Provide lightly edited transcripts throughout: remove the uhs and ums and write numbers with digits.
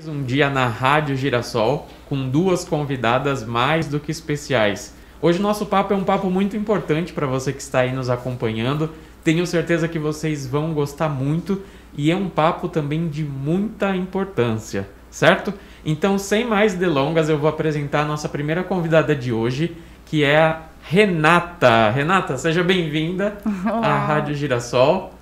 Um dia na Rádio Girassol com duas convidadas mais do que especiais. Hoje o nosso papo é um papo muito importante para você que está aí nos acompanhando. Tenho certeza que vocês vão gostar muito e é um papo também de muita importância, certo? Então, sem mais delongas, eu vou apresentar a nossa primeira convidada de hoje, que é a Renata. Renata, seja bem-vinda à Rádio Girassol.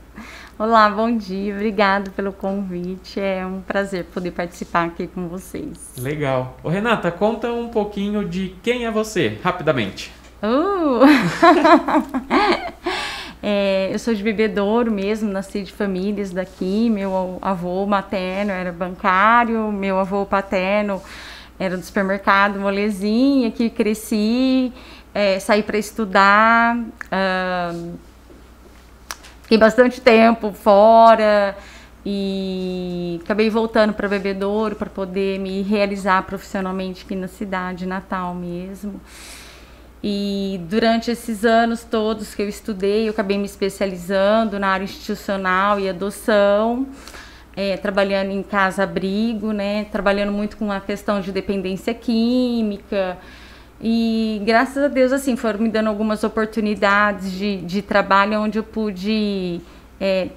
Olá, bom dia, obrigado pelo convite, é um prazer poder participar aqui com vocês. Legal. Ô, Renata, conta um pouquinho de quem é você, rapidamente. Eu sou de Bebedouro mesmo, nasci de famílias daqui, meu avô materno era bancário, meu avô paterno era do supermercado Molezinha, aqui cresci, saí para estudar, fiquei bastante tempo fora e acabei voltando para Bebedouro para poder me realizar profissionalmente aqui na cidade natal mesmo. E durante esses anos todos que eu estudei, eu acabei me especializando na área institucional e adoção, trabalhando em casa-abrigo, né, trabalhando muito com a questão de dependência química. E graças a Deus, assim, foram me dando algumas oportunidades de trabalho onde eu pude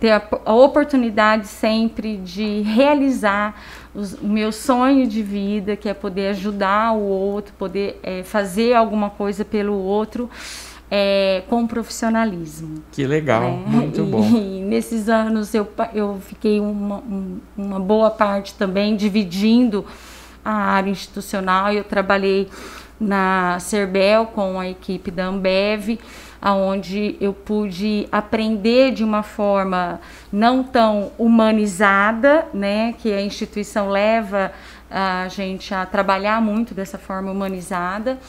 ter a oportunidade sempre de realizar o meu sonho de vida, que é poder ajudar o outro, poder fazer alguma coisa pelo outro com profissionalismo. Que legal, muito bom. E nesses anos eu fiquei uma boa parte também dividindo a área institucional. Eu trabalhei na Serbel com a equipe da Ambev, onde eu pude aprender de uma forma não tão humanizada, né, que a instituição leva a gente a trabalhar muito dessa forma humanizada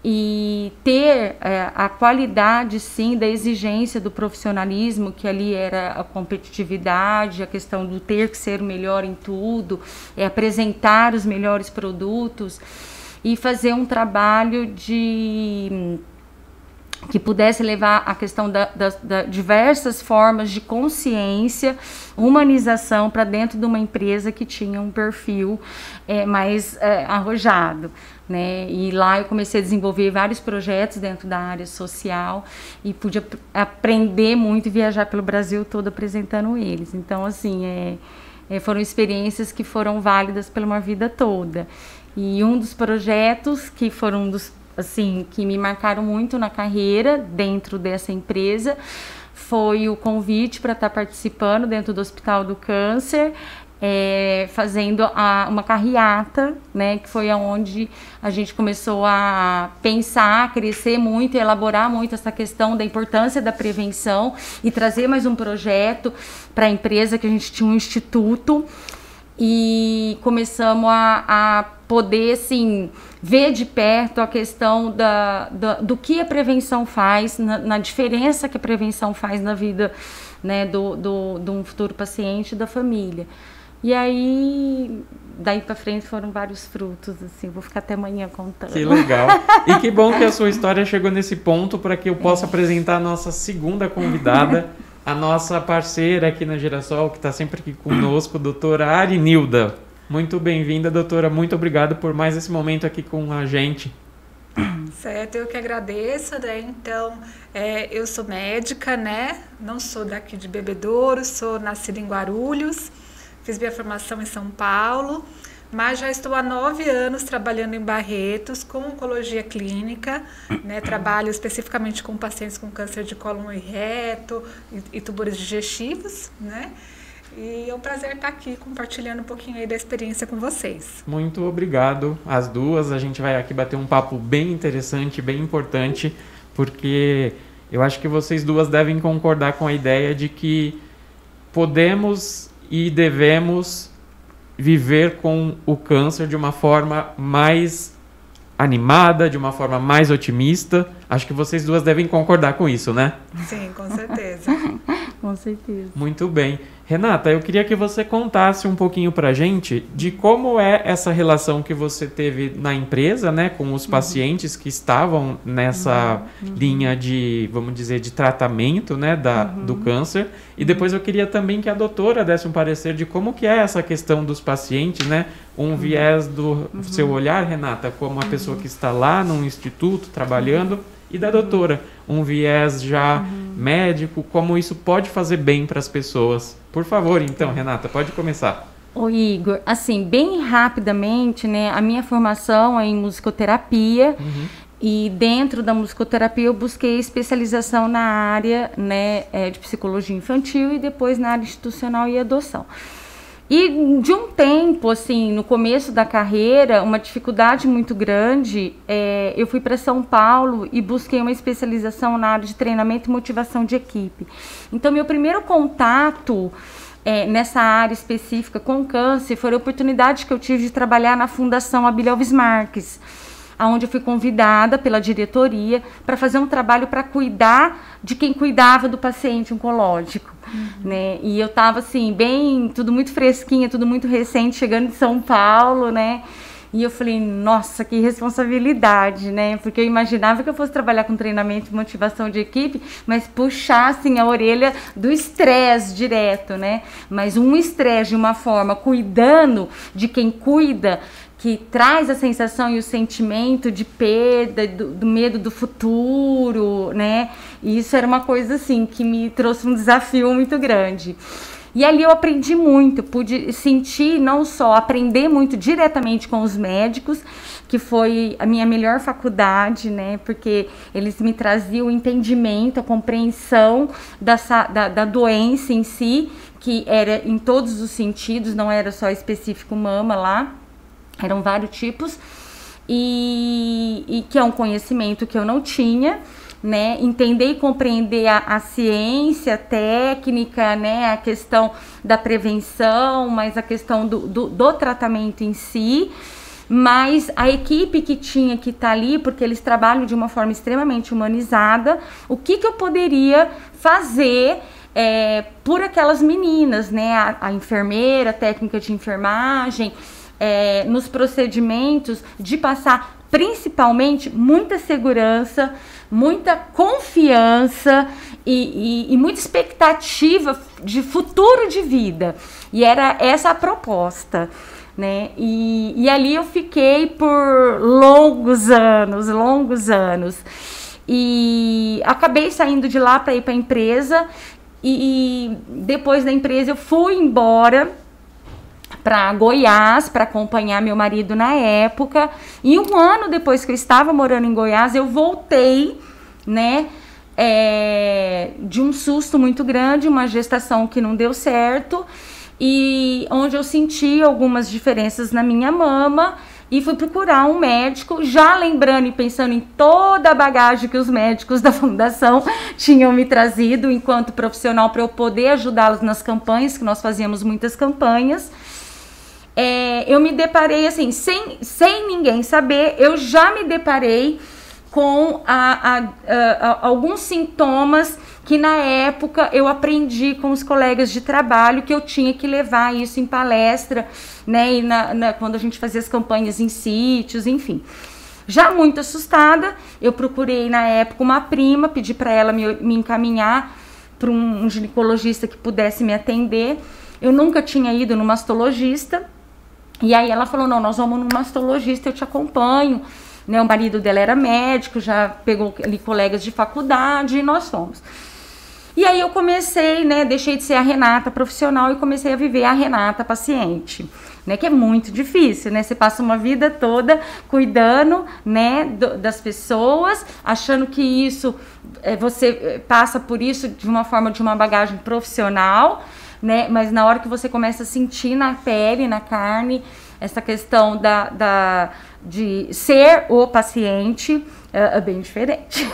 e ter a qualidade, sim, da exigência do profissionalismo, que ali era a competitividade, a questão do ter que ser o melhor em tudo, apresentar os melhores produtos e fazer um trabalho que pudesse levar a questão da diversas formas de consciência, humanização para dentro de uma empresa que tinha um perfil mais arrojado, né? E lá eu comecei a desenvolver vários projetos dentro da área social e pude aprender muito e viajar pelo Brasil todo apresentando eles. Então, assim, foram experiências que foram válidas pela uma vida toda. E um dos projetos que foram que me marcaram muito na carreira dentro dessa empresa foi o convite para estar participando dentro do Hospital do Câncer, fazendo uma carreata, né, que foi onde a gente começou a pensar, crescer muito, elaborar muito essa questão da importância da prevenção e trazer mais um projeto para a empresa, que a gente tinha um instituto. E começamos a poder, assim, ver de perto a questão do que a prevenção faz, na diferença que a prevenção faz na vida, né, de um futuro paciente e da família. E aí, daí para frente foram vários frutos, assim, vou ficar até amanhã contando. Que legal. E que bom que a sua história chegou nesse ponto para que eu possa apresentar a nossa segunda convidada, a nossa parceira aqui na Girassol, que está sempre aqui conosco, doutora Arinilda. Muito bem-vinda, doutora. Muito obrigado por mais esse momento aqui com a gente. Certo, eu que agradeço, né? Então, eu sou médica, né? Não sou daqui de Bebedouro, sou nascida em Guarulhos, fiz minha formação em São Paulo, mas já estou há 9 anos trabalhando em Barretos com oncologia clínica, né? Trabalho especificamente com pacientes com câncer de cólon e reto e tumores digestivos, né? E é um prazer estar aqui compartilhando um pouquinho aí da experiência com vocês. Muito obrigado às duas. A gente vai aqui bater um papo bem interessante, bem importante, porque eu acho que vocês duas devem concordar com a ideia de que podemos e devemos viver com o câncer de uma forma mais animada, de uma forma mais otimista, Acho que vocês duas devem concordar com isso, né? Sim, com certeza. Com certeza. Muito bem. Renata, eu queria que você contasse um pouquinho pra gente de como é essa relação que você teve na empresa, né, com os pacientes que estavam nessa linha de, vamos dizer, de tratamento, né, do câncer. E depois eu queria também que a doutora desse um parecer de como que é essa questão dos pacientes, né, um viés do seu olhar, Renata, como a pessoa que está lá no instituto trabalhando, e da doutora, um viés já médico, como isso pode fazer bem para as pessoas. Por favor, então, Renata, pode começar. Ô Igor, assim, bem rapidamente, né, a minha formação é em musicoterapia, e dentro da musicoterapia eu busquei especialização na área, né, de psicologia infantil e depois na área institucional e adoção. E de um tempo, assim, no começo da carreira, uma dificuldade muito grande, eu fui para São Paulo e busquei uma especialização na área de treinamento e motivação de equipe. Então, meu primeiro contato nessa área específica com câncer foi a oportunidade que eu tive de trabalhar na Fundação Abílio Alves Marques, onde eu fui convidada pela diretoria para fazer um trabalho para cuidar de quem cuidava do paciente oncológico, né? E eu estava assim, tudo muito fresquinha, tudo muito recente, chegando de São Paulo, né? E eu falei, nossa, que responsabilidade, né? Porque eu imaginava que eu fosse trabalhar com treinamento e motivação de equipe, mas puxar, assim, a orelha do estresse direto, né? Mas um estresse de uma forma, cuidando de quem cuida, que traz a sensação e o sentimento de perda, do medo do futuro, né? E isso era uma coisa, assim, que me trouxe um desafio muito grande. E ali eu aprendi muito, pude sentir, não só aprender muito diretamente com os médicos, que foi a minha melhor faculdade, né? Porque eles me traziam o entendimento, a compreensão da doença em si, que era em todos os sentidos, não era só específico mama lá. Eram vários tipos, e que é um conhecimento que eu não tinha, né? Entender e compreender a ciência, a técnica, né? A questão da prevenção, mas a questão do tratamento em si. Mas a equipe que tinha que estar ali, porque eles trabalham de uma forma extremamente humanizada, o que eu poderia fazer por aquelas meninas, né? A enfermeira, a técnica de enfermagem, nos procedimentos, de passar principalmente muita segurança, muita confiança e muita expectativa de futuro de vida. E era essa a proposta, né? E ali eu fiquei por longos anos. E acabei saindo de lá para ir para a empresa, e depois da empresa eu fui embora para Goiás, para acompanhar meu marido na época. E um ano depois que eu estava morando em Goiás, eu voltei, né, de um susto muito grande, uma gestação que não deu certo, e onde eu senti algumas diferenças na minha mama, e fui procurar um médico, já lembrando e pensando em toda a bagagem que os médicos da fundação tinham me trazido enquanto profissional, para eu poder ajudá-los nas campanhas, que nós fazíamos muitas campanhas. Eu me deparei assim, sem ninguém saber, eu já me deparei com alguns sintomas que na época eu aprendi com os colegas de trabalho, que eu tinha que levar isso em palestra, né, e quando a gente fazia as campanhas em sítios, enfim. Já muito assustada, eu procurei na época uma prima, pedi para ela me encaminhar para um ginecologista que pudesse me atender. Eu nunca tinha ido no mastologista. E aí ela falou, não, nós vamos no mastologista, eu te acompanho, né? O marido dela era médico, já pegou ali colegas de faculdade, e nós fomos. E aí eu comecei, né, deixei de ser a Renata profissional e comecei a viver a Renata paciente, né, que é muito difícil, né? Você passa uma vida toda cuidando, né, das pessoas, achando que isso, você passa por isso de uma forma, de uma bagagem profissional, né? Mas na hora que você começa a sentir na pele, na carne, essa questão de ser o paciente, é bem diferente.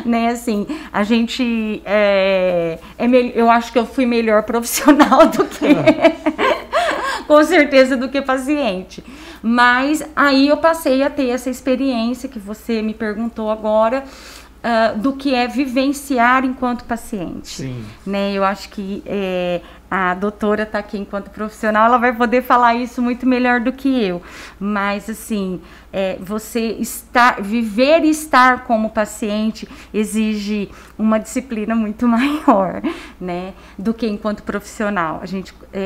Né, assim, a gente eu acho que eu fui melhor profissional do que com certeza do que paciente, Mas aí eu passei a ter essa experiência que você me perguntou agora, do que é vivenciar enquanto paciente. Sim. Né? Eu acho que a doutora está aqui enquanto profissional, ela vai poder falar isso muito melhor do que eu. Mas, assim, você viver e estar como paciente exige uma disciplina muito maior, né, do que enquanto profissional.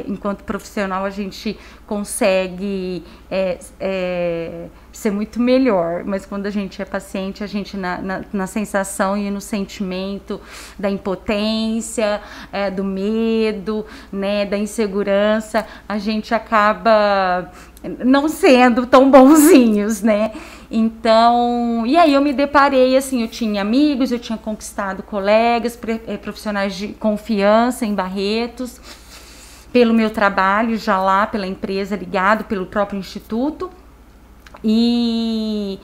Enquanto profissional, a gente consegue ser muito melhor, mas quando a gente é paciente, a gente na sensação e no sentimento da impotência, do medo, né, da insegurança, a gente acaba não sendo tão bonzinhos, né? Então, e aí eu me deparei, assim, eu tinha amigos, eu tinha conquistado colegas, profissionais de confiança em Barretos, pelo meu trabalho já lá, pela empresa ligado, pelo próprio instituto, e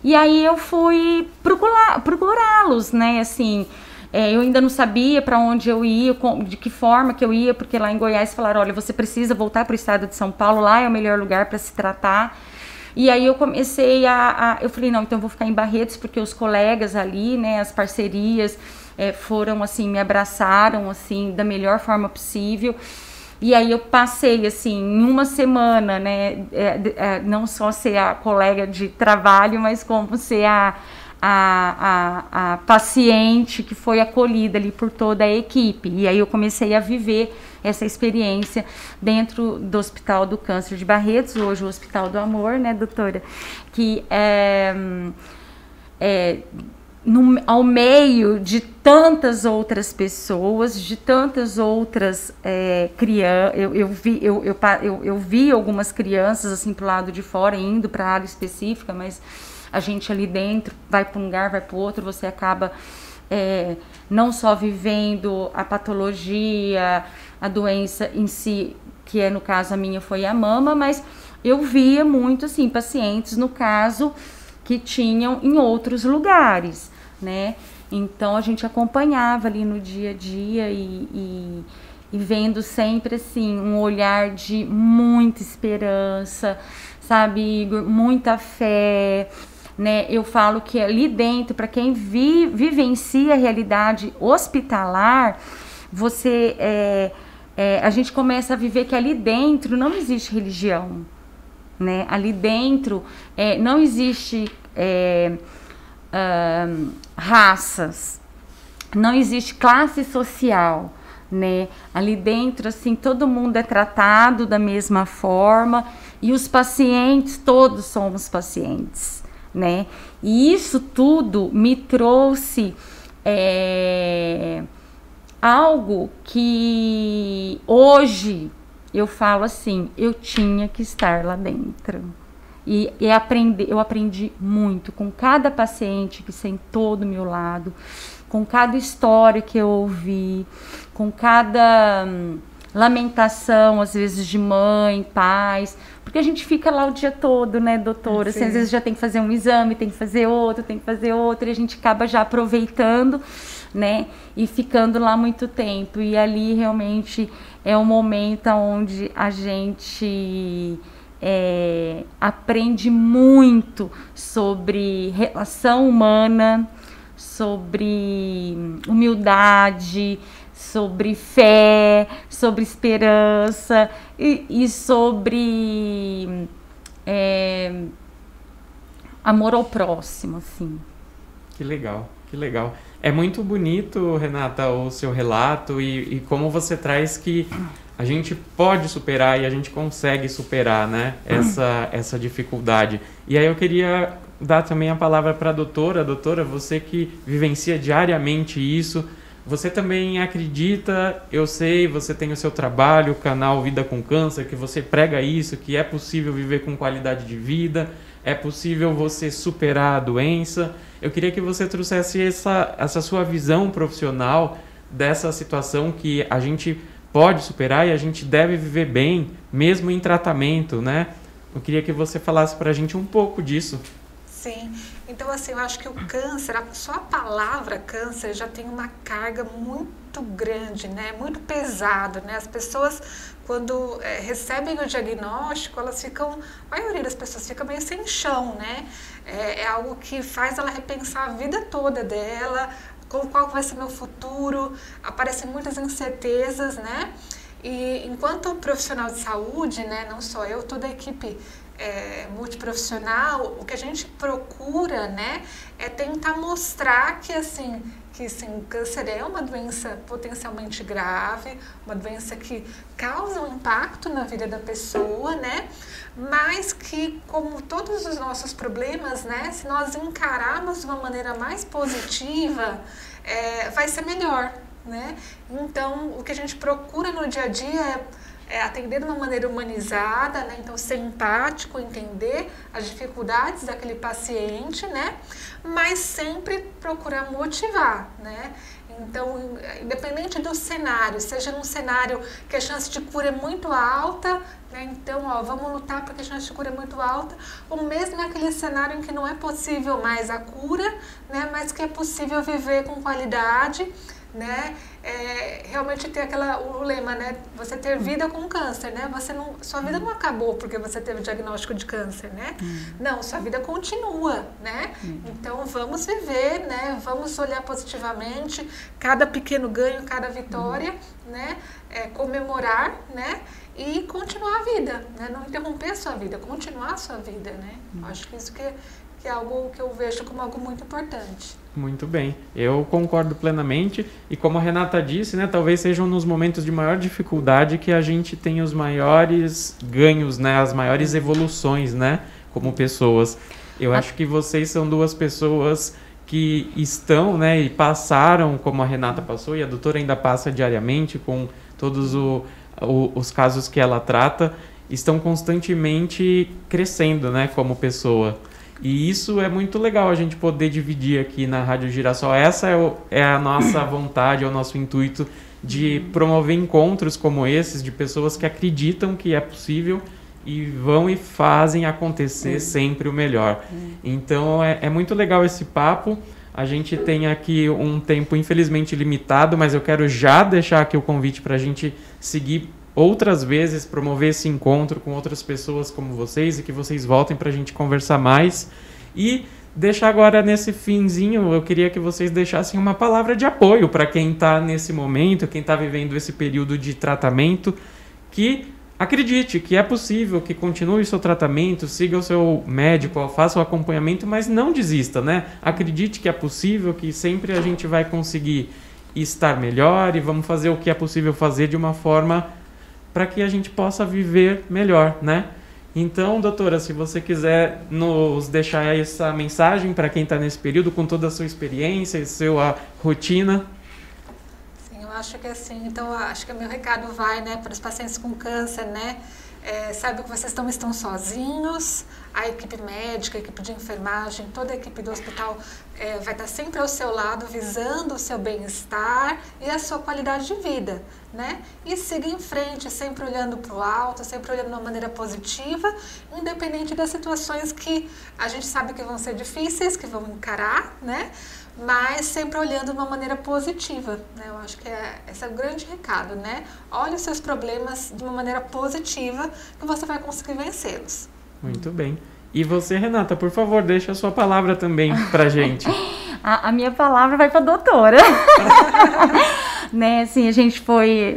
aí eu fui procurá-los, né, assim, eu ainda não sabia para onde eu ia, de que forma que eu ia, porque lá em Goiás falaram, olha, você precisa voltar para o estado de São Paulo, lá é o melhor lugar para se tratar. E aí eu comecei eu falei, não, então eu vou ficar em Barretos, porque os colegas ali, né, as parcerias foram, assim, me abraçaram, assim, da melhor forma possível. E aí eu passei, assim, em uma semana, né, não só ser a colega de trabalho, mas como ser a paciente que foi acolhida ali por toda a equipe. E aí eu comecei a viver essa experiência dentro do Hospital do Câncer de Barretos, hoje o Hospital do Amor, né, doutora? Que ao meio de tantas outras pessoas, de tantas outras crianças, eu vi algumas crianças assim pro lado de fora, indo para a área específica, mas a gente ali dentro vai para um lugar, vai para o outro, você acaba não só vivendo a patologia, a doença em si, que no caso a minha foi a mama, mas eu via muito assim pacientes, no caso, que tinham em outros lugares, né? Então a gente acompanhava ali no dia a dia e vendo sempre assim um olhar de muita esperança, sabe, Igor? Muita fé, né? Eu falo que ali dentro, para quem vivencia a realidade hospitalar, a gente começa a viver que ali dentro não existe religião, né? Ali dentro não existe raças, não existe classe social, né? Ali dentro, assim, todo mundo é tratado da mesma forma e os pacientes, todos somos pacientes, né? E isso tudo me trouxe algo que hoje eu falo assim, eu tinha que estar lá dentro. E eu aprendi muito com cada paciente que sentou do meu lado, com cada história que eu ouvi, com cada lamentação, às vezes de mãe, pais, porque a gente fica lá o dia todo, né, doutora? Assim, às vezes já tem que fazer um exame, tem que fazer outro, e a gente acaba já aproveitando, né, e ficando lá muito tempo. E ali realmente é um momento onde a gente aprende muito sobre relação humana, sobre humildade, sobre fé, sobre esperança e sobre amor ao próximo, assim. Que legal, que legal. É muito bonito, Renata, o seu relato e como você traz que a gente pode superar e a gente consegue superar, né, essa dificuldade. E aí eu queria dar também a palavra para a doutora. Doutora, você que vivencia diariamente isso, você também acredita, eu sei, você tem o seu trabalho, o canal Vida com Câncer, que você prega isso, que é possível viver com qualidade de vida, é possível você superar a doença. Eu queria que você trouxesse essa sua visão profissional dessa situação que a gente pode superar e a gente deve viver bem, mesmo em tratamento, né? Eu queria que você falasse para a gente um pouco disso. Sim, Então, assim, eu acho que o câncer, só a palavra câncer já tem uma carga muito grande, né? Muito pesado, né? As pessoas, quando recebem o diagnóstico, elas ficam, a maioria das pessoas fica meio sem chão, né? É algo que faz ela repensar a vida toda dela, qual vai ser meu futuro, aparecem muitas incertezas, né? E enquanto profissional de saúde, né, não só eu, toda a equipe multiprofissional, o que a gente procura, né, é tentar mostrar que, assim, o câncer é uma doença potencialmente grave, uma doença que causa um impacto na vida da pessoa, né, mas que, como todos os nossos problemas, né, se nós encararmos de uma maneira mais positiva, vai ser melhor, né? Então, o que a gente procura no dia a dia é atender de uma maneira humanizada, né? Então, ser empático, entender as dificuldades daquele paciente, né? Mas sempre procurar motivar, né? Então, independente do cenário, seja num cenário que a chance de cura é muito alta, né? Então, vamos lutar porque a chance de cura é muito alta, ou mesmo naquele cenário em que não é possível mais a cura, né? Mas que é possível viver com qualidade, né? Realmente ter o lema, né? Você ter vida com câncer, né? Sua vida não acabou porque você teve o diagnóstico de câncer, né? Não, sua vida continua, né? Então vamos viver, né? Vamos olhar positivamente cada pequeno ganho, cada vitória, né? Comemorar, né? E continuar a vida, né? Não interromper a sua vida, continuar a sua vida, né? Acho que isso que é algo que eu vejo como algo muito importante. Muito bem, eu concordo plenamente, e como a Renata disse, né, talvez sejam nos momentos de maior dificuldade que a gente tem os maiores ganhos, né, as maiores evoluções, né, como pessoas. Eu acho que vocês são duas pessoas que estão, né, e passaram, como a Renata passou, e a doutora ainda passa diariamente com todos os casos que ela trata, estão constantemente crescendo, né, como pessoa. E isso é muito legal a gente poder dividir aqui na Rádio Girassol. Essa é a nossa vontade, é o nosso intuito de promover encontros como esses, de pessoas que acreditam que é possível e vão e fazem acontecer sempre o melhor. Então é muito legal esse papo. A gente tem aqui um tempo infelizmente limitado, mas eu quero já deixar aqui o convite para a gente seguir outras vezes, promover esse encontro com outras pessoas como vocês e que vocês voltem para a gente conversar mais. E deixar agora nesse finzinho, eu queria que vocês deixassem uma palavra de apoio para quem está nesse momento, quem está vivendo esse período de tratamento, que acredite que é possível, que continue o seu tratamento, siga o seu médico, faça o acompanhamento, mas não desista, né? Acredite que é possível, que sempre a gente vai conseguir estar melhor e vamos fazer o que é possível fazer de uma forma para que a gente possa viver melhor, né? Então, doutora, se você quiser nos deixar essa mensagem para quem está nesse período, com toda a sua experiência e sua rotina. Sim, eu acho que assim, então, acho que o meu recado vai, né, para os pacientes com câncer, né? Sabe que vocês não estão sozinhos, a equipe médica, a equipe de enfermagem, toda a equipe do hospital vai estar sempre ao seu lado, visando o seu bem-estar e a sua qualidade de vida, né? E siga em frente, sempre olhando para o alto, sempre olhando de uma maneira positiva, independente das situações que a gente sabe que vão ser difíceis, que vão encarar, né? Mas sempre olhando de uma maneira positiva, né? Eu acho que esse é o grande recado, né? Olhe os seus problemas de uma maneira positiva que você vai conseguir vencê-los. Muito bem. E você, Renata, por favor, deixa a sua palavra também pra gente. A minha palavra vai pra doutora. Né, assim, a gente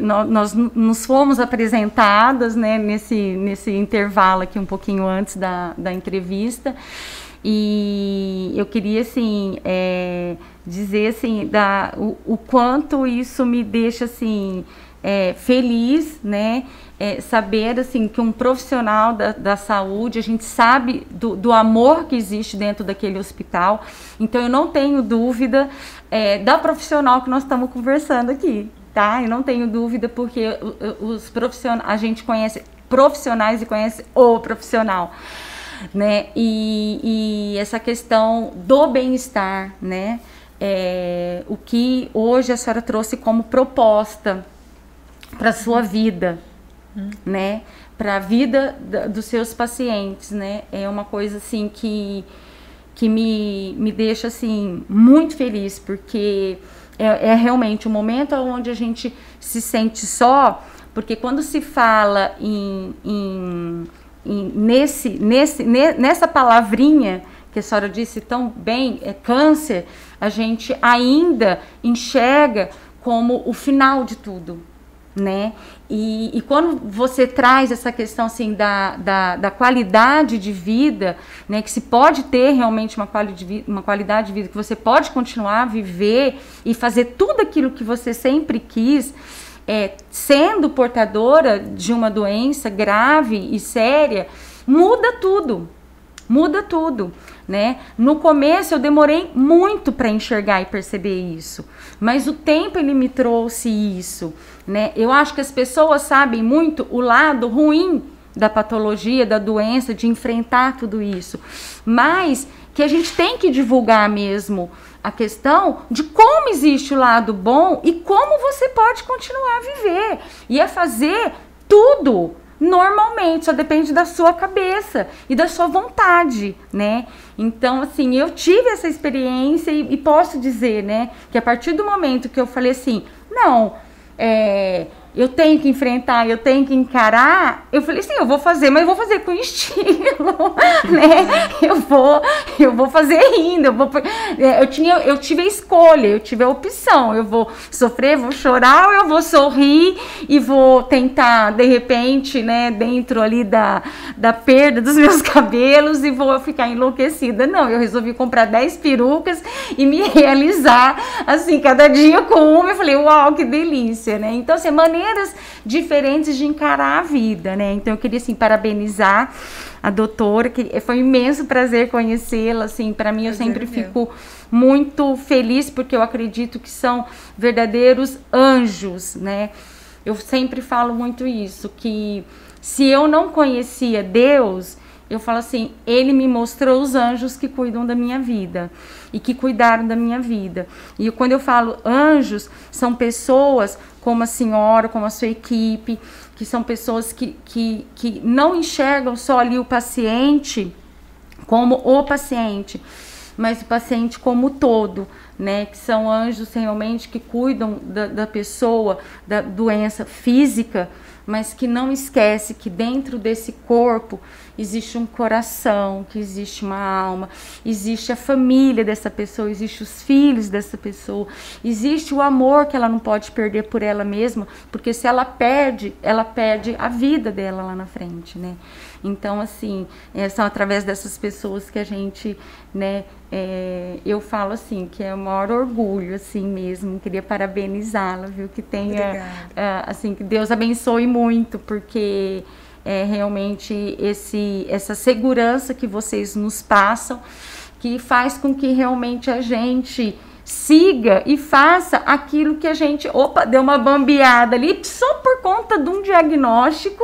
nós nos fomos apresentadas, né, nesse intervalo aqui um pouquinho antes da entrevista. E eu queria, assim, dizer, assim, o quanto isso me deixa, assim, feliz, né? Saber, assim, que um profissional da saúde, a gente sabe do amor que existe dentro daquele hospital. Então, eu não tenho dúvida da profissional que nós estamos conversando aqui, tá? Eu não tenho dúvida porque os profissionais, a gente conhece profissionais e conhece o profissional, né? E essa questão do bem-estar, né? O que hoje a senhora trouxe como proposta para a sua vida, né? Para a vida dos seus pacientes, né? É uma coisa assim que que me deixa assim muito feliz, porque é realmente um momento onde a gente se sente só, porque quando se fala nessa palavrinha que a senhora disse tão bem, é câncer, a gente ainda enxerga como o final de tudo, né? E quando você traz essa questão assim da qualidade de vida, né, que se pode ter realmente uma qualidade de vida, que você pode continuar a viver e fazer tudo aquilo que você sempre quis, sendo portadora de uma doença grave e séria, muda tudo. Muda tudo, né? No começo eu demorei muito para enxergar e perceber isso, mas o tempo ele me trouxe isso, né? Eu acho que as pessoas sabem muito o lado ruim da patologia, da doença, de enfrentar tudo isso, mas que a gente tem que divulgar mesmo a questão de como existe o lado bom e como você pode continuar a viver e a fazer tudo normalmente, só depende da sua cabeça e da sua vontade, né? Então, assim, eu tive essa experiência e posso dizer, né, que a partir do momento que eu falei assim, não, eu tenho que enfrentar, eu tenho que encarar, eu falei assim, eu vou fazer, mas eu vou fazer com estilo, né? Eu vou fazer rindo, eu tive a escolha, eu tive a opção, eu vou sofrer, vou chorar, ou eu vou sorrir e vou tentar, de repente, né, dentro ali da perda dos meus cabelos e vou ficar enlouquecida. Não, eu resolvi comprar 10 perucas e me realizar, assim, cada dia com uma, eu falei, uau, que delícia, né? Então, assim, maneiras diferentes de encarar a vida, né? Então eu queria assim parabenizar a doutora, que foi um imenso prazer conhecê-la, assim, para mim eu sempre fico muito feliz porque eu acredito que são verdadeiros anjos, né? Eu sempre falo muito isso, que se eu não conhecia Deus, eu falo assim, ele me mostrou os anjos que cuidam da minha vida e que cuidaram da minha vida. E quando eu falo anjos, são pessoas como a senhora, como a sua equipe, que são pessoas que não enxergam só ali o paciente como o paciente, mas o paciente como todo, né? Que são anjos realmente que cuidam da pessoa, da doença física, mas que não esquece que dentro desse corpo existe um coração, que existe uma alma, existe a família dessa pessoa, existe os filhos dessa pessoa, existe o amor que ela não pode perder por ela mesma, porque se ela perde a vida dela lá na frente, né? Então, assim, são através dessas pessoas que a gente, né, eu falo assim, que é o maior orgulho, assim mesmo, queria parabenizá-la, viu, que tenha, assim, que Deus abençoe muito, porque realmente essa segurança que vocês nos passam, que faz com que realmente a gente siga e faça aquilo que a gente, deu uma bambeada ali, só por conta de um diagnóstico,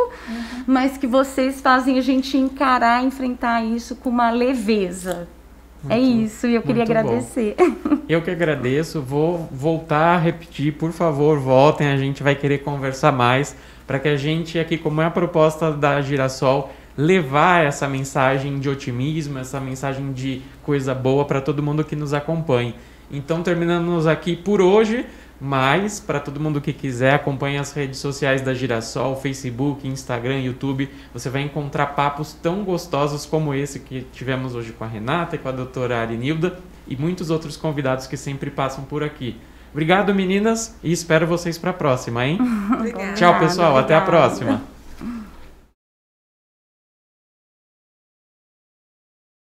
mas que vocês fazem a gente encarar, enfrentar isso com uma leveza. É isso, e eu queria agradecer. Eu que agradeço, vou voltar a repetir, por favor, voltem, a gente vai querer conversar mais, para que a gente aqui, como é a proposta da Girassol, levar essa mensagem de otimismo, essa mensagem de coisa boa para todo mundo que nos acompanhe. Então, terminamos aqui por hoje, mas para todo mundo que quiser, acompanhe as redes sociais da Girassol, Facebook, Instagram, YouTube. Você vai encontrar papos tão gostosos como esse que tivemos hoje com a Renata e com a doutora Arinilda e muitos outros convidados que sempre passam por aqui. Obrigado, meninas, e espero vocês para a próxima, hein? Obrigada. Tchau, pessoal. Até a próxima.